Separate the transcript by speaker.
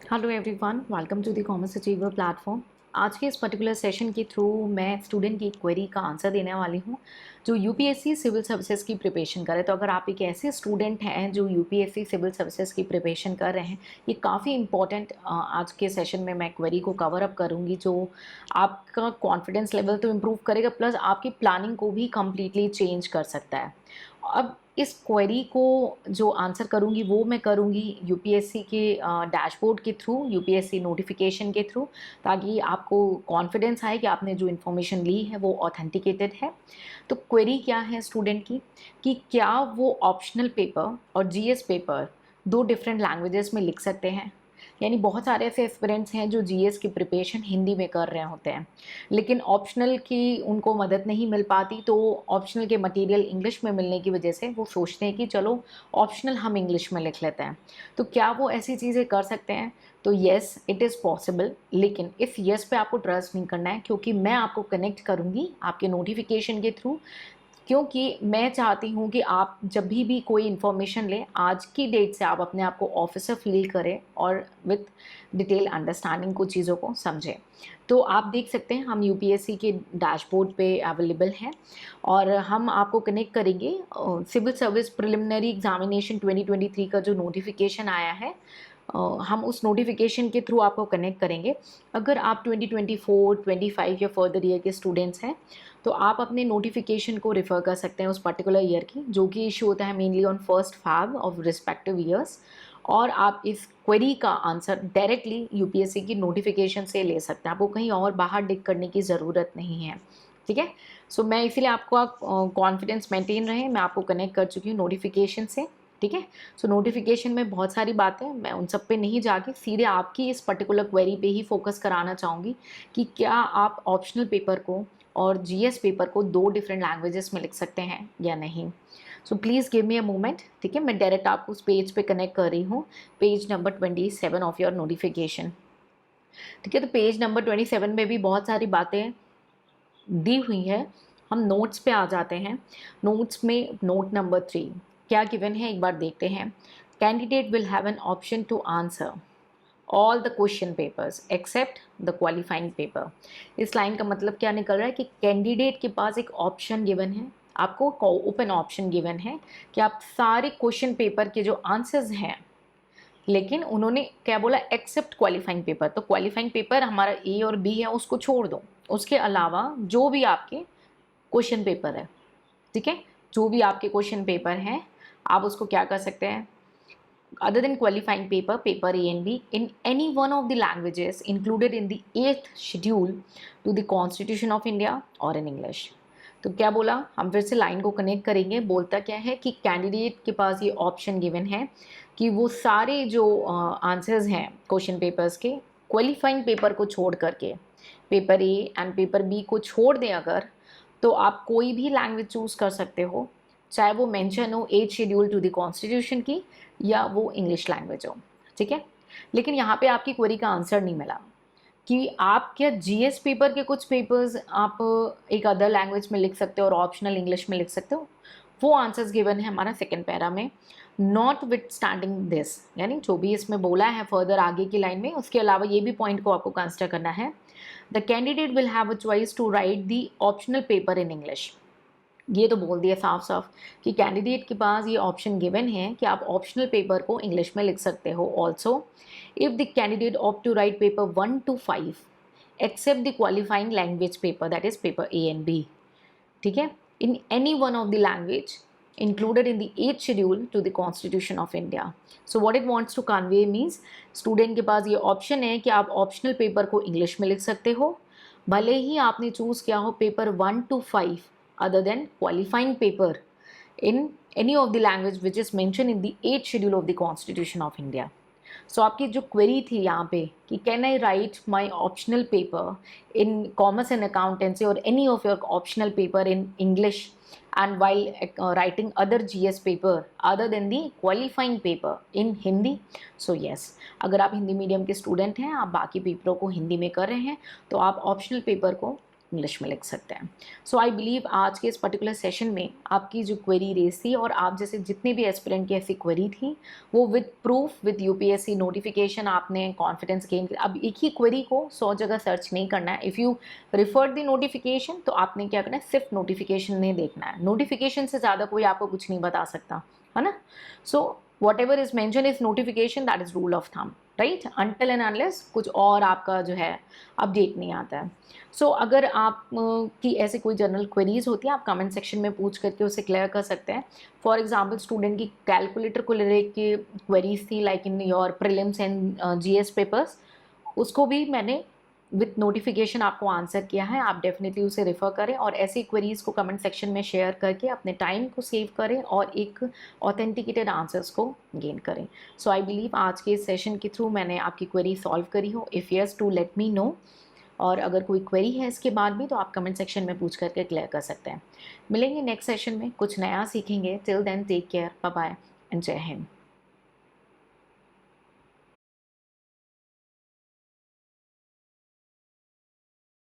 Speaker 1: Hello everyone, welcome to the commerce achiever platform. आज के इस पर्टिकुलर सेशन के थ्रू मैं स्टूडेंट की क्वेरी का आंसर देने वाली हूँ जो यूपीएससी सिविल सर्विसेज की प्रिपरेशन करे। तो अगर आप एक ऐसे स्टूडेंट हैं जो यूपीएससी सिविल सर्विसेज की प्रिपरेशन कर रहे हैं, ये काफ़ी इंपॉर्टेंट आज के सेशन में मैं क्वेरी को कवर अप करूँगी जो आपका कॉन्फिडेंस लेवल तो इम्प्रूव करेगा, प्लस आपकी प्लानिंग को भी कम्प्लीटली चेंज कर सकता है। अब इस क्वेरी को जो आंसर करूँगी वो मैं करूँगी यूपीएससी के डैशबोर्ड के थ्रू, यूपीएससी नोटिफिकेशन के थ्रू, ताकि आपको कॉन्फिडेंस आए कि आपने जो इन्फॉर्मेशन ली है वो ऑथेंटिकेटेड है। तो क्वेरी क्या है स्टूडेंट की कि क्या वो ऑप्शनल पेपर और जीएस पेपर दो डिफरेंट लैंग्वेजेस में लिख सकते हैं। यानी बहुत सारे ऐसे एस्पिरेंट्स हैं जो जीएस की प्रिपरेशन हिंदी में कर रहे होते हैं, लेकिन ऑप्शनल की उनको मदद नहीं मिल पाती, तो ऑप्शनल के मटेरियल इंग्लिश में मिलने की वजह से वो सोचते हैं कि चलो ऑप्शनल हम इंग्लिश में लिख लेते हैं। तो क्या वो ऐसी चीज़ें कर सकते हैं? तो येस, इट इज़ पॉसिबल, लेकिन इस येस पे आपको ट्रस्ट नहीं करना है, क्योंकि मैं आपको कनेक्ट करूँगी आपके नोटिफिकेशन के थ्रू। क्योंकि मैं चाहती हूँ कि आप जब भी कोई इन्फॉर्मेशन लें, आज की डेट से आप अपने आप को ऑफिसर फील करें और विथ डिटेल अंडरस्टैंडिंग कुछ चीज़ों को समझें। तो आप देख सकते हैं हम यूपीएससी के डैशबोर्ड पे अवेलेबल हैं और हम आपको कनेक्ट करेंगे सिविल सर्विस प्रिलिमिनरी एग्जामिनेशन 2023 का जो नोटिफिकेशन आया है, हम उस नोटिफिकेशन के थ्रू आपको कनेक्ट करेंगे। अगर आप 2024, 25 या फर्दर ईयर के स्टूडेंट्स हैं तो आप अपने नोटिफिकेशन को रेफ़र कर सकते हैं उस पर्टिकुलर ईयर की, जो कि इशू होता है mainly on 1st Feb of respective years. और आप इस क्वेरी का आंसर डायरेक्टली यूपीएससी की नोटिफिकेशन से ले सकते हैं, आपको कहीं और बाहर डिग करने की ज़रूरत नहीं है। ठीक है। सो मैं इसीलिए आपको कॉन्फिडेंस मेंटेन रहे, मैं आपको कनेक्ट कर चुकी हूँ नोटिफिकेशन से। ठीक है। सो नोटिफिकेशन में बहुत सारी बातें, मैं उन सब पे नहीं जाके सीधे आपकी इस पर्टिकुलर क्वेरी पे ही फोकस कराना चाहूँगी कि क्या आप ऑप्शनल पेपर को और जीएस पेपर को दो डिफरेंट लैंग्वेजेस में लिख सकते हैं या नहीं। So please give me a moment. ठीक है, मैं डायरेक्ट आपको उस पेज पे कनेक्ट कर रही हूँ, page number 27 of your notification. ठीक है, तो पेज नंबर 27 में भी बहुत सारी बातें दी हुई है। हम नोट्स पे आ जाते हैं। नोट्स में नोट नंबर 3 क्या गिवन है एक बार देखते हैं। Candidate will have an option to answer all the question papers except the qualifying paper. इस लाइन का मतलब क्या निकल रहा है कि कैंडिडेट के पास एक ऑप्शन गिवन है, आपको ओपन ऑप्शन गिवन है कि आप सारे क्वेश्चन पेपर के जो आंसर्स हैं, लेकिन उन्होंने क्या बोला, एक्सेप्ट क्वालिफाइंग पेपर। तो क्वालिफाइंग पेपर हमारा ए और बी है, उसको छोड़ दो, उसके अलावा जो भी आपके क्वेश्चन पेपर है, ठीक है, जो भी आपके क्वेश्चन पेपर हैं, आप उसको क्या कर सकते हैं, other than qualifying paper, paper A and B, in any one of the languages included in the 8th schedule to the Constitution of India or in English। तो क्या बोला, हम फिर से लाइन को कनेक्ट करेंगे। बोलता क्या है कि कैंडिडेट के पास ये ऑप्शन गिवन है कि वो सारे जो आंसर्स हैं क्वेश्चन पेपर्स के, क्वालिफाइंग पेपर को छोड़ करके, paper A and paper B को छोड़ दें अगर, तो आप कोई भी लैंग्वेज चूज़ कर सकते हो, चाहे वो मेंशन हो 8 शेड्यूल टू द कॉन्स्टिट्यूशन की या वो इंग्लिश लैंग्वेज हो। ठीक है, लेकिन यहाँ पे आपकी क्वेरी का आंसर नहीं मिला कि आप क्या जीएस पेपर के कुछ पेपर्स आप एक अदर लैंग्वेज में लिख सकते हो और ऑप्शनल इंग्लिश में लिख सकते हो। वो आंसर्स गिवन है हमारा सेकेंड पैरा में। नॉट विथ स्टैंडिंग दिस, यानी जो भी इसमें बोला है फर्दर आगे की लाइन में, उसके अलावा ये भी पॉइंट को आपको कंसिडर करना है। The candidate will have a choice to write the optional paper in English. ये तो बोल दिया साफ साफ कि कैंडिडेट के पास ये ऑप्शन गिवन है कि आप ऑप्शनल पेपर को इंग्लिश में लिख सकते हो। Also if the candidate opt to write paper 1 to 5 except the qualifying language paper, that is paper A and B, ठीक है, in any one of the language included in the 8th schedule to the Constitution of India। So what it wants to convey means student के पास ये option है कि आप optional paper को English में लिख सकते हो, भले ही आपने चूज़ किया हो paper 1 to 5 other than qualifying paper in any of the language which is mentioned in the 8th schedule of the Constitution of India। So आपकी जो क्वेरी थी यहाँ पे कि can I write my optional paper in commerce and accountancy or any of your optional paper in English and while writing other GS paper other than the qualifying paper in Hindi. so yes, अगर आप Hindi medium के student हैं, आप बाकी पेपरों को हिंदी में कर रहे हैं, तो आप ऑप्शनल पेपर को इंग्लिश में लिख सकते हैं। सो आई बिलीव आज के इस पर्टिकुलर सेशन में आपकी जो क्वेरी रेज थी और आप जैसे जितने भी एस्पिरेंट की ऐसी क्वेरी थी वो with proof with UPSC notification आपने कॉन्फिडेंस गेन किया। अब एक ही क्वेरी को 100 जगह सर्च नहीं करना है। If you refer the notification तो आपने क्या करना है, सिर्फ नोटिफिकेशन नहीं देखना है। नोटिफिकेशन से ज़्यादा कोई आपको कुछ नहीं बता सकता, है ना। So what ever is mention is notification, that is rule of thumb, right, until and unless कुछ और आपका जो है अपडेट नहीं आता है। सो अगर आप की ऐसी कोई जनरल क्वेरीज होती है आप कमेंट सेक्शन में पूछ करके उसे क्लियर कर सकते हैं। फॉर एग्जांपल स्टूडेंट की कैलकुलेटर को लेके क्वेरीज थी like in your prelims and GS papers, उसको भी मैंने विथ नोटिफिकेशन आपको आंसर किया है। आप डेफिनेटली उसे रेफ़र करें और ऐसी क्वेरीज को कमेंट सेक्शन में शेयर करके अपने टाइम को सेव करें और एक ऑथेंटिकेटेड आंसर्स को गेन करें। सो आई बिलीव आज के इस सेशन के थ्रू मैंने आपकी क्वेरी सॉल्व करी हो। If yes to let me know, और अगर कोई क्वेरी है इसके बाद भी तो आप कमेंट सेक्शन में पूछ करके क्लियर कर सकते हैं। मिलेंगे नेक्स्ट सेशन में, कुछ नया सीखेंगे। Till then take care, bye bye and जय हिंद।